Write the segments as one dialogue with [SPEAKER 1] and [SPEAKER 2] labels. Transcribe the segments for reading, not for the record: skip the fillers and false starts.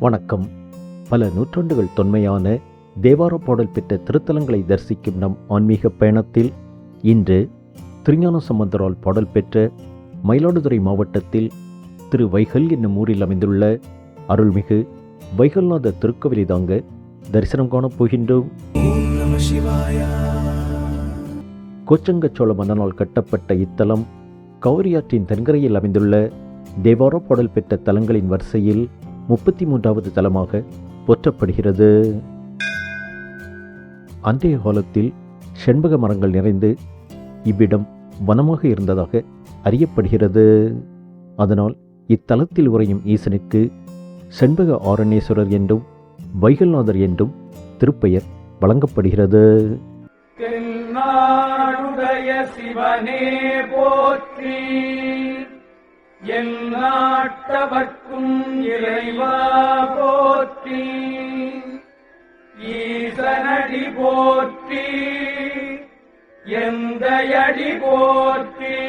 [SPEAKER 1] வணக்கம். பல நூற்றாண்டுகள் தொன்மையான தேவார பாடல் பெற்ற திருத்தலங்களை தரிசிக்கும் நம் ஆன்மீக பயணத்தில் இன்று திருஞான சம்பந்தரால் பாடல் பெற்ற மயிலாடுதுறை மாவட்டத்தில் திரு வைகல் என்னும் ஊரில் அமைந்துள்ள அருள்மிகு வைகல்நாத திருக்கோவிலை தாங்க தரிசனம் காணப் போகின்றோம். கோச்சங்கச்சோழ மன்னனால் கட்டப்பட்ட இத்தலம் காவிரியாற்றின் தென்கரையில் அமைந்துள்ள தேவார பாடல் பெற்ற தலங்களின் வரிசையில் 33வது தலமாக போற்றப்படுகிறது. அன்றைய காலத்தில் செண்பக மரங்கள் நிறைந்து இவ்விடம் வனமாக இருந்ததாக அறியப்படுகிறது. அதனால் இத்தலத்தில் உறையும் ஈசனுக்கு செண்பக ஆரண்யேஸ்வரர் என்றும் வைகல்நாதர் என்றும் திருப்பெயர் வழங்கப்படுகிறது.
[SPEAKER 2] சிவனே போற்றி, என் நாட்டவர்க்கும் இறைவா போற்றி, ஈசனடி போற்றி, எந்தையடி போற்றி,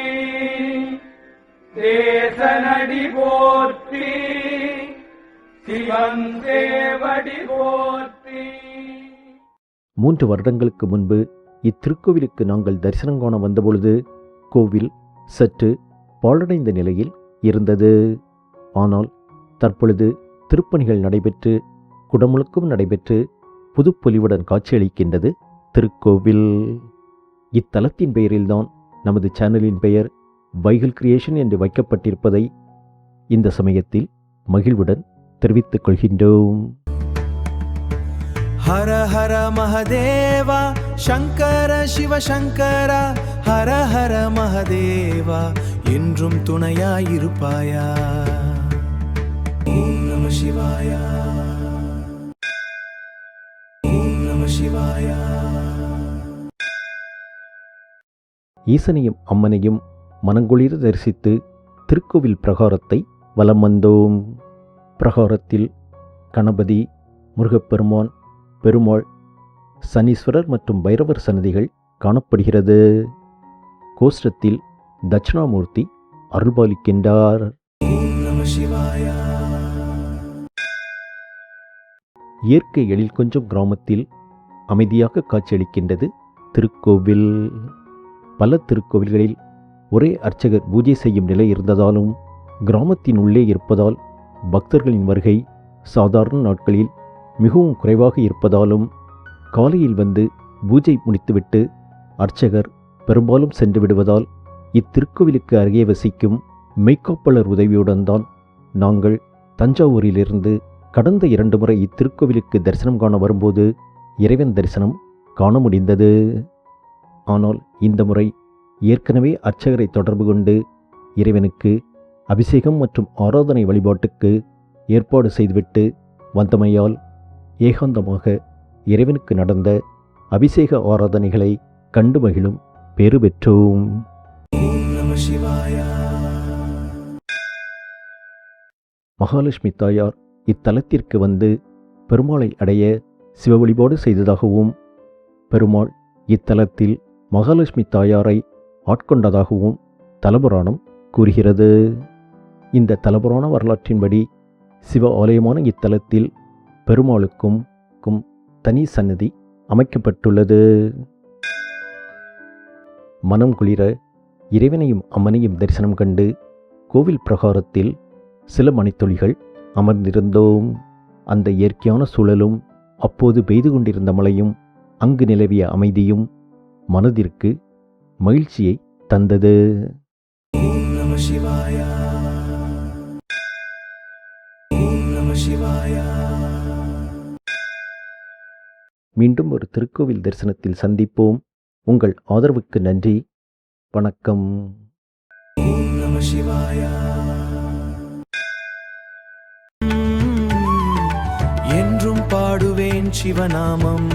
[SPEAKER 2] தேசனடி போற்றி, சிவன் தேவடி போற்றி.
[SPEAKER 1] 3 வருடங்களுக்கு முன்பு இத்திருக்கோவிலுக்கு நாங்கள் தரிசனம் காண வந்தபொழுது கோவில் சற்று பாழடைந்த நிலையில் இருந்தது. ஆனால் தற்பொழுது திருப்பணிகள் நடைபெற்று குடமுழுக்கும் நடைபெற்று புதுப்பொலிவுடன் காட்சியளிக்கின்றது திருக்கோவில். இத்தலத்தின் பெயரில்தான் நமது சேனலின் பெயர் வைகல் கிரியேஷன் என்று வைக்கப்பட்டிருப்பதை இந்த சமயத்தில் மகிழ்வுடன் தெரிவித்துக் கொள்கின்றோம்.
[SPEAKER 3] ஹர ஹர மஹதேவா சங்கர சிவ சங்கரா, ஹர ஹர மஹதேவா என்றும் துணையாயிருப்பாயா. ஓம் நம சிவாய, ஓம் நம சிவாய.
[SPEAKER 1] ஈசனையும் அம்மனையும் மனங்குளிர தரிசித்து திருக்கோவில் பிரகாரத்தை வலம் வந்தோம். பிரகாரத்தில் கணபதி, முருகப்பெருமான், பெருமாள், சனீஸ்வரர் மற்றும் பைரவர் சன்னதிகள் காணப்படுகிறது. கோஷ்டத்தில் தட்சிணாமூர்த்தி அருள்பாலிக்கின்றார். இயற்கை எழில் கொஞ்சம் கிராமத்தில் அமைதியாக காட்சியளிக்கின்றது திருக்கோவில். பல திருக்கோவில்களில் ஒரே அர்ச்சகர் பூஜை செய்யும் நிலை இருந்ததாலும் கிராமத்தின் உள்ளே இருப்பதால் பக்தர்களின் வருகை சாதாரண நாட்களில் மிகவும் குறைவாக இருப்பதாலும் காலையில் வந்து பூஜை முடித்துவிட்டு அர்ச்சகர் பெரும்பாலும் சென்று விடுவதால் இத்திருக்கோவிலுக்கு அருகே வசிக்கும் மெய்க்காப்பாளர் உதவியுடன் தான் நாங்கள் தஞ்சாவூரிலிருந்து கடந்த 2 முறை இத்திருக்கோவிலுக்கு தரிசனம் காண வரும்போது இறைவன் தரிசனம் காண முடிந்தது. ஆனால் இந்த முறை ஏற்கனவே அர்ச்சகரை தொடர்பு கொண்டு இறைவனுக்கு அபிஷேகம் மற்றும் ஆராதனை வழிபாட்டுக்கு ஏற்பாடு செய்துவிட்டு வந்தமையால் ஏகாந்தமாக இறைவனுக்கு நடந்த அபிஷேக ஆராதனைகளை கண்டு மகிழும் பேறு பெற்றோம். மகாலட்சுமி தாயார் இத்தலத்திற்கு வந்து பெருமாளை அடைய சிவ வழிபாடு செய்ததாகவும் பெருமாள் இத்தலத்தில் மகாலட்சுமி தாயாரை ஆட்கொண்டதாகவும் தலபுராணம் கூறுகிறது. இந்த தலபுராண வரலாற்றின்படி சிவ ஆலயமான இத்தலத்தில் பெருமாளுக்கும் தனி சன்னதி அமைக்கப்பட்டுள்ளது. மனம் குளிர இறைவனையும் அம்மனையும் தரிசனம் கண்டு கோவில் பிரகாரத்தில் சில மணித்துளிகள் அமர்ந்திருந்தோம். அந்த இயற்கையான சூழலும் அப்போது பெய்து கொண்டிருந்த மழையும் அங்கு நிலவிய அமைதியும் மனதிற்கு மகிழ்ச்சியை தந்தது.
[SPEAKER 3] ஓம் நம சிவாய, ஓம் நம சிவாய.
[SPEAKER 1] மீண்டும் ஒரு திருக்கோவில் தரிசனத்தில் சந்திப்போம். உங்கள் ஆதரவுக்கு நன்றி. வணக்கம்.
[SPEAKER 3] ஓம் நம சிவாய. என்றும் பாடுவேன் சிவநாமம்.